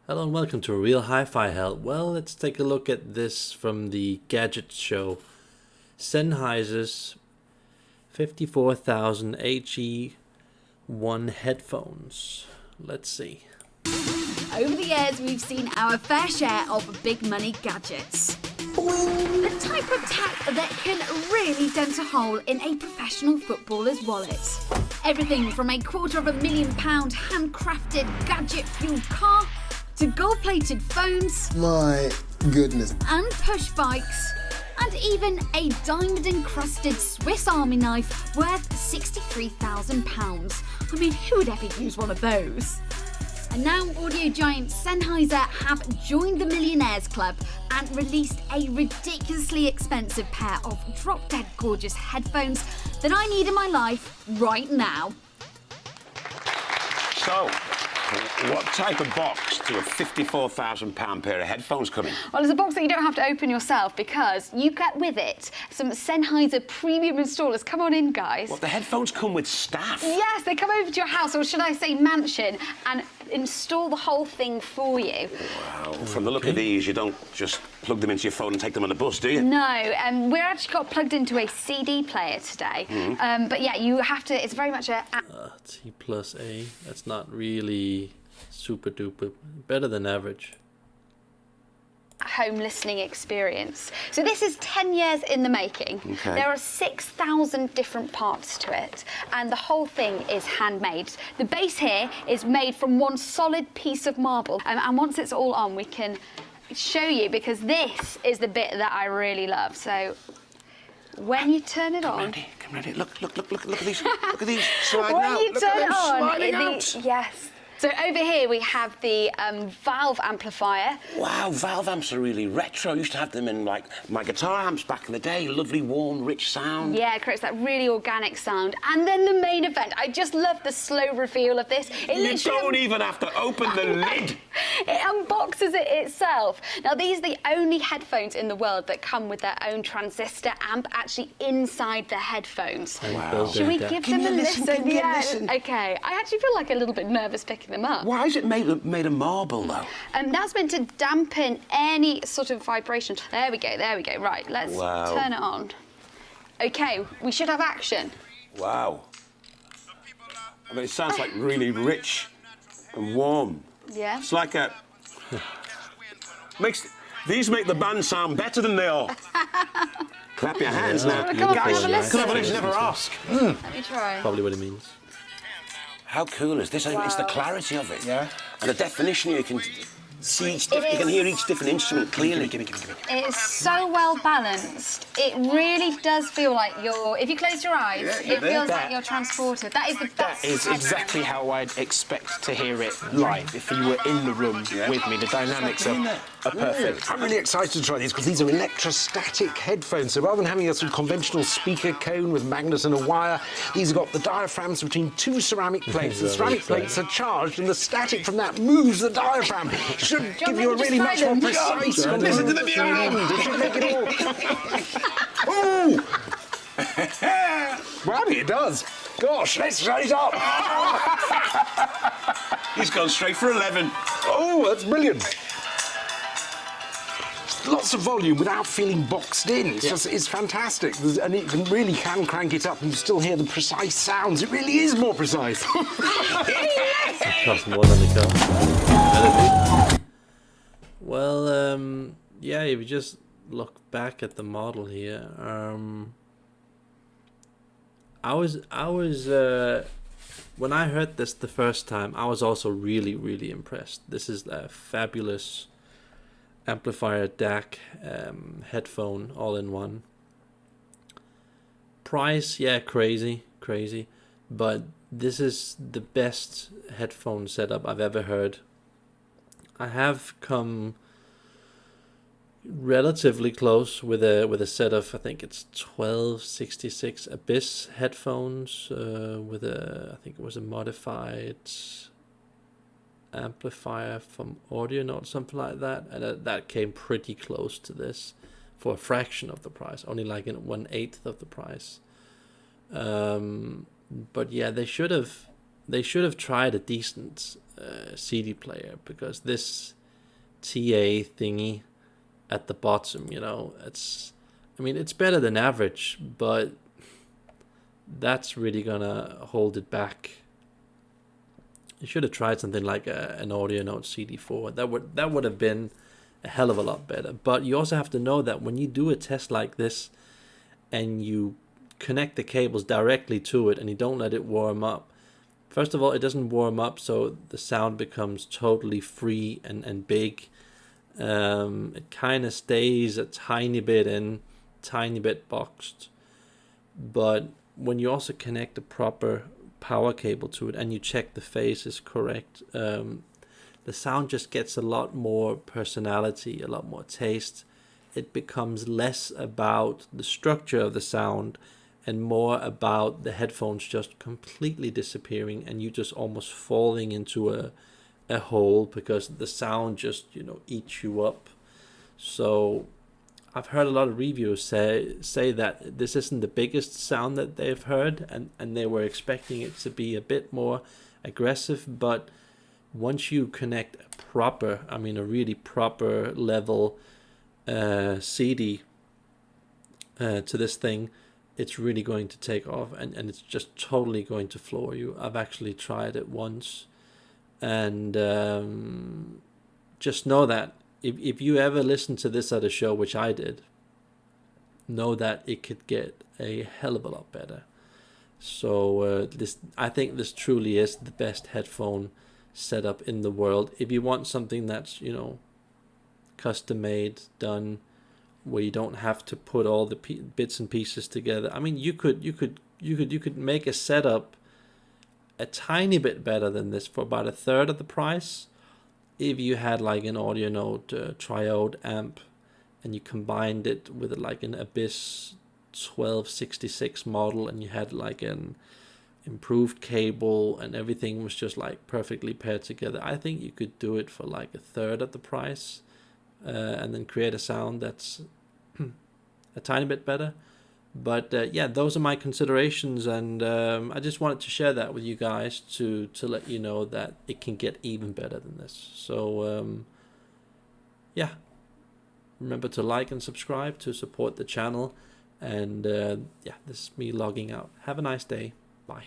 Hello and welcome to Real Hi-Fi Help. Well, let's take a look at this from the Gadget show. Sennheiser's 54,000 HE1 headphones. Let's see. Over the years, we've seen our fair share of big money gadgets. The type of tech that can really dent a hole in a professional footballer's wallet. Everything from a £250,000 handcrafted gadget-fueled car to gold-plated phones. My goodness. And push bikes. And even a diamond-encrusted Swiss Army knife worth £63,000. I mean, who would ever use one of those? And now audio giant Sennheiser have joined the Millionaires Club and released a ridiculously expensive pair of drop-dead gorgeous headphones that I need in my life right now. So, what type of box do a £54,000 pair of headphones come in? Well, it's a box that you don't have to open yourself because you get with it some Sennheiser premium installers. Come on in, guys. What, the headphones come with staff? Yes, they come over to your house, or should I say mansion, and install the whole thing for you. Wow. From the look of these, you don't just plug them into your phone and take them on the bus, do you? No, we're actually got plugged into a CD player today. But yeah, you have to, it's very much a... T plus A. That's not really super duper. Better than average. home listening experience. So this is 10 years in the making. Okay. There are 6,000 different parts to it, and the whole thing is handmade. The base here is made from one solid piece of marble, and once it's all on, we can show you, because this is the bit that I really love. So when you turn it on... Come ready. Look at these. Look at these sliding when out. you Look turn at it them on, sliding out. yes. So over here we have the valve amplifier. Wow, valve amps are really retro. I used to have them in, like, my guitar amps back in the day. Lovely, warm, rich sound. Yeah, it creates that really organic sound. And then the main event. I just love the slow reveal of this. You don't even have to open the lid. It unboxes it itself. Now, these are the only headphones in the world that come with their own transistor amp actually inside the headphones. Wow. Should we give them a listen? Give me a listen. Okay. I actually feel like a little bit nervous picking them up. Why is it made of marble, though? That's meant to dampen any sort of vibration. There we go. Right, let's turn it on. Okay, we should have action. Wow. I mean, it sounds like really rich and warm. Yeah. It's like a... These make the band sound better than they are. Clap your hands now. Come on, have a listen. Can I never ask? Let me try. Probably what it means. How cool is this? Wow. It's the clarity of it. Yeah. And the definition, you can see you can hear each different instrument clearly. Give me. It is so well balanced. It really does feel like you're... If you close your eyes, it feels like you're transported. That is the best. That is exactly how I'd expect to hear it live. If you were in the room with me, the dynamics are perfect. I'm really excited to try these because these are electrostatic headphones. So rather than having a sort of conventional speaker cone with magnets and a wire, these have got the diaphragms between two ceramic plates. The ceramic plates are charged, and the static from that moves the diaphragm. Should give you a really much more precise... Listen to the music. It should make it all... Ooh! Well, it does. Gosh, let's shut it up. He's gone straight for 11. Oh, that's brilliant. Lots of volume without feeling boxed in. It's fantastic. And it really can crank it up and you still hear the precise sounds. It really is more precise. It costs more than it costs. Well, yeah, if you just look back at the model here, I was when I heard this the first time, I was also really impressed. This is a fabulous amplifier DAC headphone all in one. Price, yeah, crazy, but this is the best headphone setup I've ever heard. I have come relatively close with a set of, I think it's 1266 Abyss headphones with I think it was a modified amplifier from Audio Note, something like that, and that came pretty close to this for a fraction of the price, only like in 1/8 of the price. But yeah, they should have tried a decent CD player, because this TA thingy at the bottom, you know, it's better than average, but that's really gonna hold it back. You should have tried something like an Audio Note CD4. That would have been a hell of a lot better. But you also have to know that when you do a test like this and you connect the cables directly to it and you don't let it warm up, first of all, it doesn't warm up, so the sound becomes totally free and big. It kind of stays a tiny bit boxed. But when you also connect the proper power cable to it and you check the phase is correct, the sound just gets a lot more personality, a lot more taste. It becomes less about the structure of the sound and more about the headphones just completely disappearing and you just almost falling into a hole because the sound just, you know, eats you up. So I've heard a lot of reviewers say that this isn't the biggest sound that they've heard, and they were expecting it to be a bit more aggressive, but once you connect a really proper level CD to this thing, it's really going to take off, and it's just totally going to floor you. I've actually tried it once, and just know that if you ever listen to this at a show, which I did, know that it could get a hell of a lot better. So I think this truly is the best headphone setup in the world. If you want something that's, you know, custom made, done, where you don't have to put all the bits and pieces together. I mean, you could make a setup a tiny bit better than this for about a third of the price. If you had like an Audio Note triode amp and you combined it with like an Abyss 1266 model and you had like an improved cable and everything was just like perfectly paired together, I think you could do it for like a third of the price and then create a sound that's a tiny bit better. But yeah, those are my considerations, and I just wanted to share that with you guys to let you know that it can get even better than this. So yeah, remember to like and subscribe to support the channel, and yeah, this is me logging out. Have a nice day. Bye.